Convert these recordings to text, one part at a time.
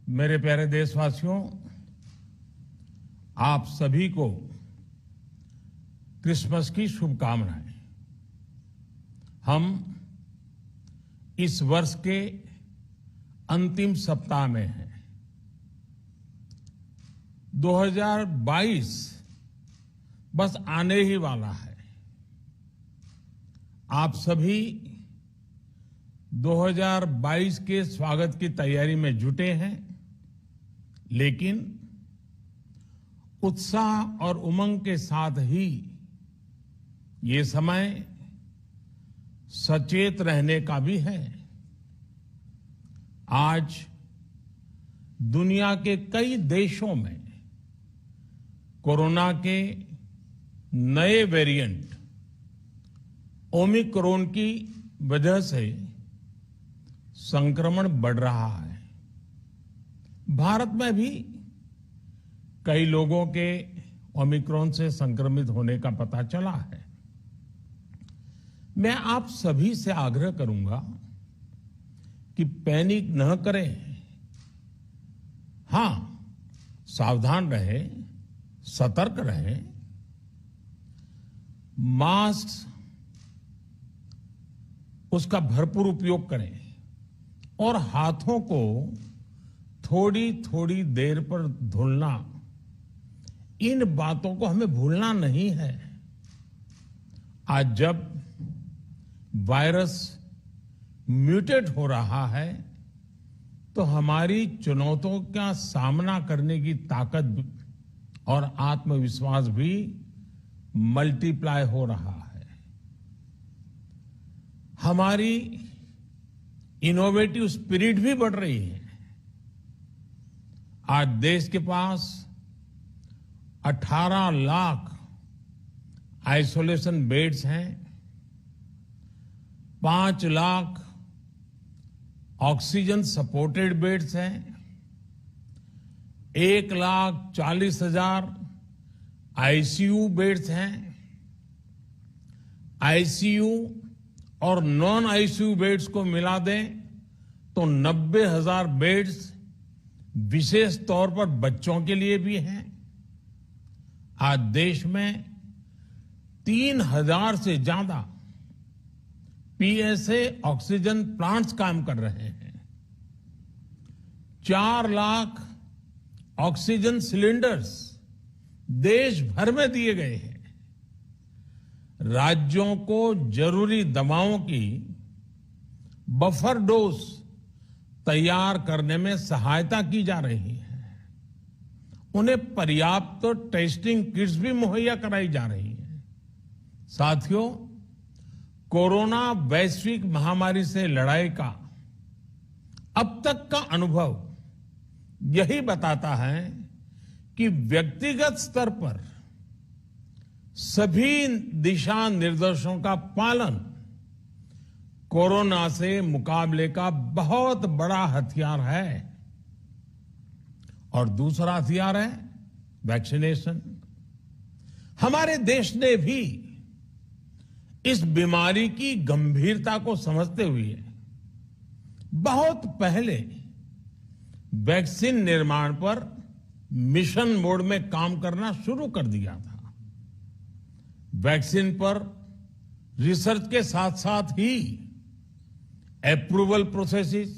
मेरे प्यारे देशवासियों, आप सभी को क्रिसमस की शुभकामनाएं। हम इस वर्ष के अंतिम सप्ताह में हैं। 2022 बस आने ही वाला है। आप सभी 2022 के स्वागत की तैयारी में जुटे हैं, लेकिन उत्साह और उमंग के साथ ही ये समय सचेत रहने का भी है। आज दुनिया के कई देशों में कोरोना के नए वेरिएंट ओमिक्रॉन की वजह से संक्रमण बढ़ रहा है। भारत में भी कई लोगों के ओमिक्रॉन से संक्रमित होने का पता चला है। मैं आप सभी से आग्रह करूंगा कि पैनिक न करें। हां, सावधान रहें, सतर्क रहें, मास्क उसका भरपूर उपयोग करें और हाथों को थोड़ी थोड़ी देर पर धुलना, इन बातों को हमें भूलना नहीं है। आज जब वायरस म्यूटेट हो रहा है तो हमारी चुनौतियों का सामना करने की ताकत और आत्मविश्वास भी मल्टीप्लाई हो रहा है। हमारी इनोवेटिव स्पिरिट भी बढ़ रही है। आज देश के पास 18 लाख आइसोलेशन बेड्स हैं, 5 लाख ऑक्सीजन सपोर्टेड बेड्स हैं, 1,40,000 आईसीयू बेड्स हैं। आईसीयू और नॉन आईसीयू बेड्स को मिला दें तो 90,000 बेड्स विशेष तौर पर बच्चों के लिए भी हैं। आज देश में 3,000 से ज्यादा पीएसए ऑक्सीजन प्लांट्स काम कर रहे हैं। 4 लाख ऑक्सीजन सिलेंडर्स देश भर में दिए गए हैं। राज्यों को जरूरी दवाओं की बफर डोज तैयार करने में सहायता की जा रही है। उन्हें पर्याप्त टेस्टिंग किट्स भी मुहैया कराई जा रही है। साथियों, कोरोना वैश्विक महामारी से लड़ाई का अब तक का अनुभव यही बताता है कि व्यक्तिगत स्तर पर सभी दिशा निर्देशों का पालन कोरोना से मुकाबले का बहुत बड़ा हथियार है। और दूसरा हथियार है वैक्सीनेशन। हमारे देश ने भी इस बीमारी की गंभीरता को समझते हुए बहुत पहले वैक्सीन निर्माण पर मिशन मोड में काम करना शुरू कर दिया था। वैक्सीन पर रिसर्च के साथ साथ ही approval processes,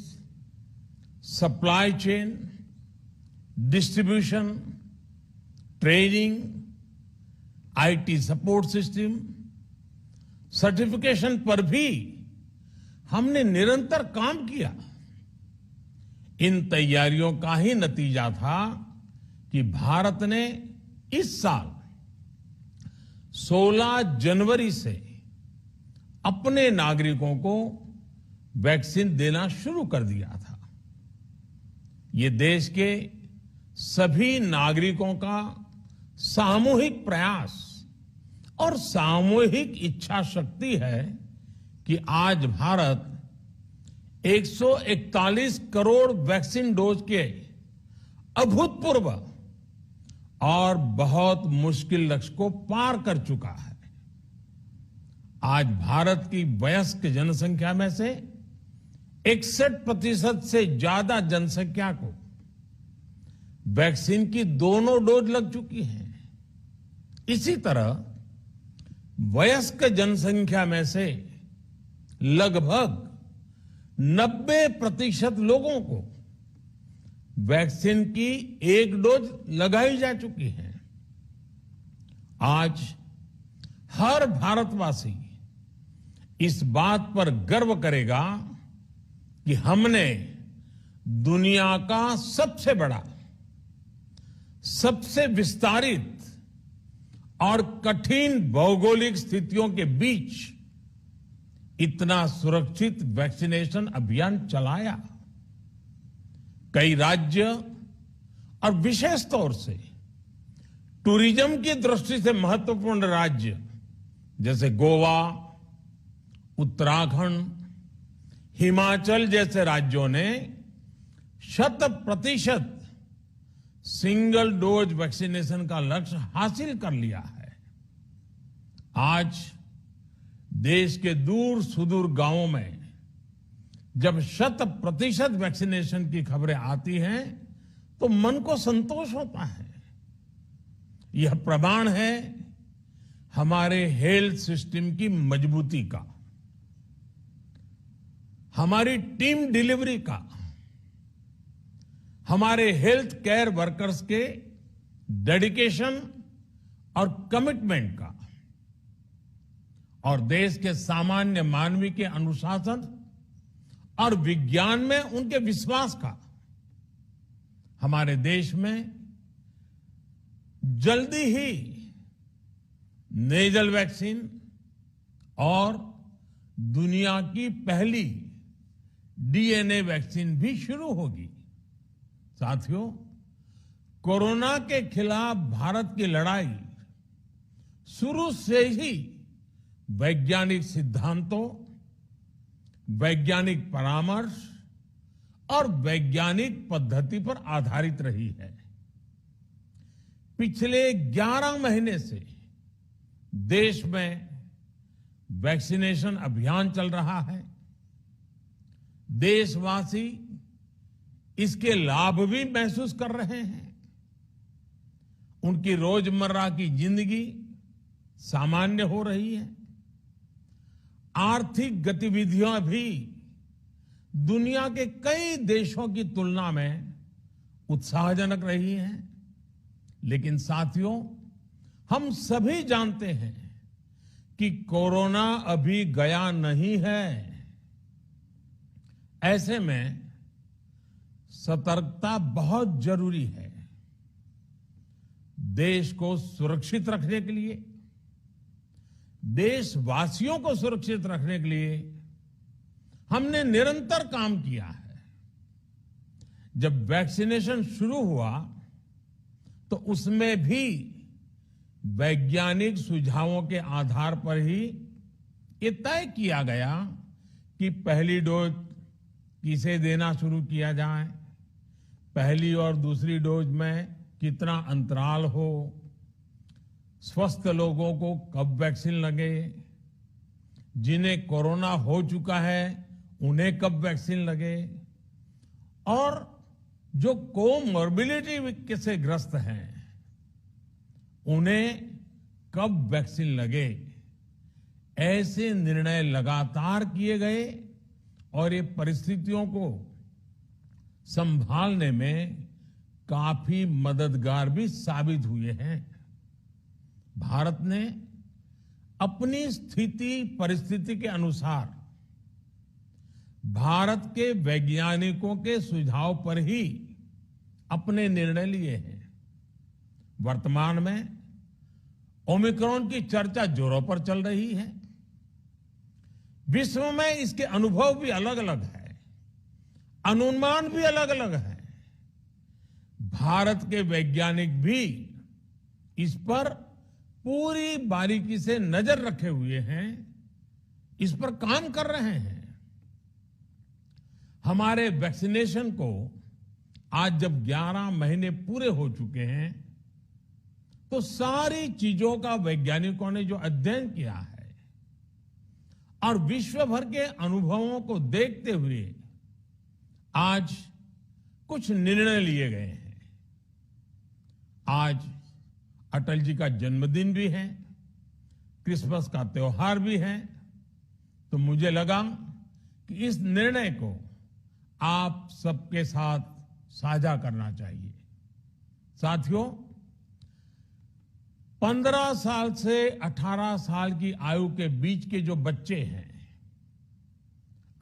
supply chain, distribution, training, IT support system, certification पर भी हमने निरंतर काम किया। इन तैयारियों का ही नतीजा था कि भारत ने इस साल 16 जनवरी से अपने नागरिकों को वैक्सीन देना शुरू कर दिया था। ये देश के सभी नागरिकों का सामूहिक प्रयास और सामूहिक इच्छा शक्ति है कि आज भारत 141 करोड़ वैक्सीन डोज के अभूतपूर्व और बहुत मुश्किल लक्ष्य को पार कर चुका है। आज भारत की वयस्क जनसंख्या में से 61% से ज्यादा जनसंख्या को वैक्सीन की दोनों डोज लग चुकी हैं। इसी तरह वयस्क जनसंख्या में से लगभग 90% लोगों को वैक्सीन की एक डोज लगाई जा चुकी है। आज हर भारतवासी इस बात पर गर्व करेगा कि हमने दुनिया का सबसे बड़ा, सबसे विस्तारित और कठिन भौगोलिक स्थितियों के बीच इतना सुरक्षित वैक्सीनेशन अभियान चलाया। कई राज्य और विशेष तौर से टूरिज्म की दृष्टि से महत्वपूर्ण राज्य जैसे गोवा, उत्तराखंड, हिमाचल जैसे राज्यों ने 100% सिंगल डोज वैक्सीनेशन का लक्ष्य हासिल कर लिया है। आज देश के दूर सुदूर गांवों में जब 100% वैक्सीनेशन की खबरें आती हैं तो मन को संतोष होता है। यह प्रमाण है हमारे हेल्थ सिस्टम की मजबूती का, हमारी टीम डिलीवरी का, हमारे हेल्थ केयर वर्कर्स के डेडिकेशन और कमिटमेंट का, और देश के सामान्य मानवी के अनुशासन और विज्ञान में उनके विश्वास का। हमारे देश में जल्दी ही नेजल वैक्सीन और दुनिया की पहली डीएनए वैक्सीन भी शुरू होगी। साथियों, कोरोना के खिलाफ भारत की लड़ाई शुरू से ही वैज्ञानिक सिद्धांतों, वैज्ञानिक परामर्श और वैज्ञानिक पद्धति पर आधारित रही है। पिछले 11 महीने से देश में वैक्सीनेशन अभियान चल रहा है। देशवासी इसके लाभ भी महसूस कर रहे हैं। उनकी रोजमर्रा की जिंदगी सामान्य हो रही है। आर्थिक गतिविधियां भी दुनिया के कई देशों की तुलना में उत्साहजनक रही हैं। लेकिन साथियों, हम सभी जानते हैं कि कोरोना अभी गया नहीं है। ऐसे में सतर्कता बहुत जरूरी है। देश को सुरक्षित रखने के लिए, देशवासियों को सुरक्षित रखने के लिए हमने निरंतर काम किया है। जब वैक्सीनेशन शुरू हुआ तो उसमें भी वैज्ञानिक सुझावों के आधार पर ही ये तय किया गया कि पहली डोज किसे देना शुरू किया जाए, पहली और दूसरी डोज में कितना अंतराल हो, स्वस्थ लोगों को कब वैक्सीन लगे, जिन्हें कोरोना हो चुका है उन्हें कब वैक्सीन लगे, और जो कोमॉर्बिडिटी से ग्रस्त हैं उन्हें कब वैक्सीन लगे। ऐसे निर्णय लगातार किए गए और ये परिस्थितियों को संभालने में काफी मददगार भी साबित हुए हैं। भारत ने अपनी स्थिति परिस्थिति के अनुसार भारत के वैज्ञानिकों के सुझाव पर ही अपने निर्णय लिए हैं। वर्तमान में ओमिक्रॉन की चर्चा जोरों पर चल रही है। विश्व में इसके अनुभव भी अलग अलग है, अनुमान भी अलग अलग है। भारत के वैज्ञानिक भी इस पर पूरी बारीकी से नजर रखे हुए हैं, इस पर काम कर रहे हैं। हमारे वैक्सीनेशन को आज जब 11 महीने पूरे हो चुके हैं तो सारी चीजों का वैज्ञानिकों ने जो अध्ययन किया है और विश्व भर के अनुभवों को देखते हुए आज कुछ निर्णय लिए गए हैं। आज अटल जी का जन्मदिन भी है, क्रिसमस का त्योहार भी है, तो मुझे लगा कि इस निर्णय को आप सबके साथ साझा करना चाहिए। साथियों, 15 साल से 18 साल की आयु के बीच के जो बच्चे हैं,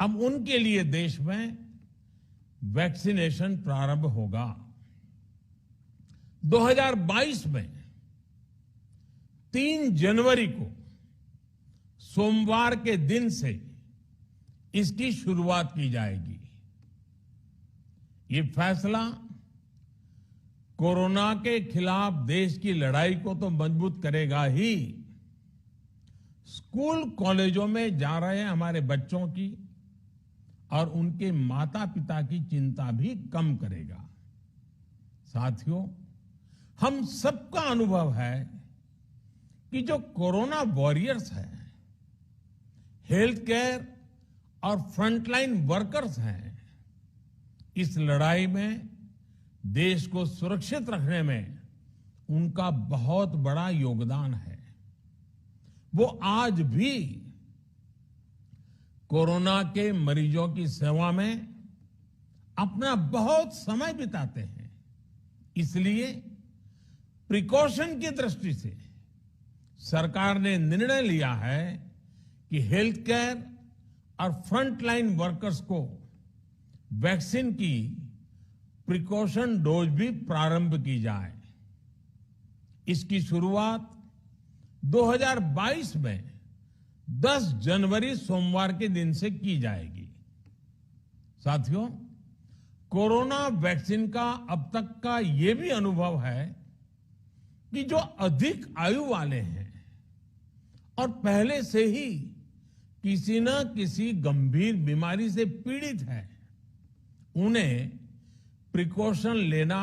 अब उनके लिए देश में वैक्सीनेशन प्रारंभ होगा। 2022 में 3 जनवरी को सोमवार के दिन से इसकी शुरुआत की जाएगी। ये फैसला कोरोना के खिलाफ देश की लड़ाई को तो मजबूत करेगा ही, स्कूल कॉलेजों में जा रहे हमारे बच्चों की और उनके माता पिता की चिंता भी कम करेगा। साथियों, हम सबका अनुभव है कि जो कोरोना वॉरियर्स हैं, हेल्थ केयर और फ्रंटलाइन वर्कर्स हैं, इस लड़ाई में देश को सुरक्षित रखने में उनका बहुत बड़ा योगदान है। वो आज भी कोरोना के मरीजों की सेवा में अपना बहुत समय बिताते हैं। इसलिए प्रिकॉशन की दृष्टि से सरकार ने निर्णय लिया है कि हेल्थ केयर और फ्रंटलाइन वर्कर्स को वैक्सीन की प्रिकॉशन डोज भी प्रारंभ की जाए। इसकी शुरुआत 2022 में 10 जनवरी सोमवार के दिन से की जाएगी। साथियों, कोरोना वैक्सीन का अब तक का ये भी अनुभव है कि जो अधिक आयु वाले हैं और पहले से ही किसी न किसी गंभीर बीमारी से पीड़ित है, उन्हें प्रिकॉशन लेना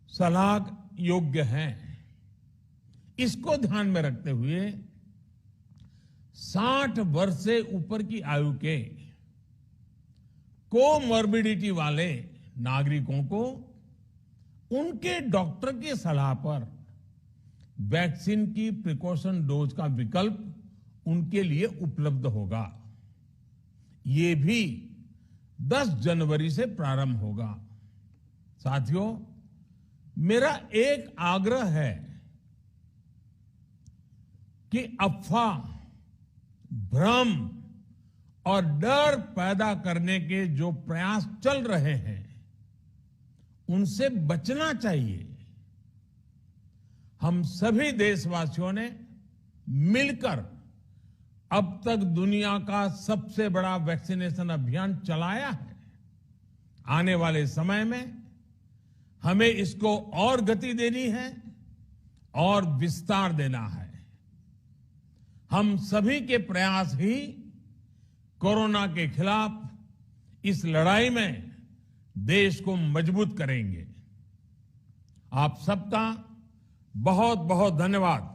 सलाह योग्य है। इसको ध्यान में रखते हुए 60 वर्ष से ऊपर की आयु के कोमॉर्बिडिटी वाले नागरिकों को उनके डॉक्टर की सलाह पर वैक्सीन की प्रिकॉशन डोज का विकल्प उनके लिए उपलब्ध होगा। ये भी 10 जनवरी से प्रारंभ होगा। साथियों, मेरा एक आग्रह है कि अफवाह, भ्रम और डर पैदा करने के जो प्रयास चल रहे हैं, उनसे बचना चाहिए। हम सभी देशवासियों ने मिलकर अब तक दुनिया का सबसे बड़ा वैक्सीनेशन अभियान चलाया है। आने वाले समय में हमें इसको और गति देनी है और विस्तार देना है। हम सभी के प्रयास ही कोरोना के खिलाफ इस लड़ाई में देश को मजबूत करेंगे। आप सबका बहुत बहुत धन्यवाद।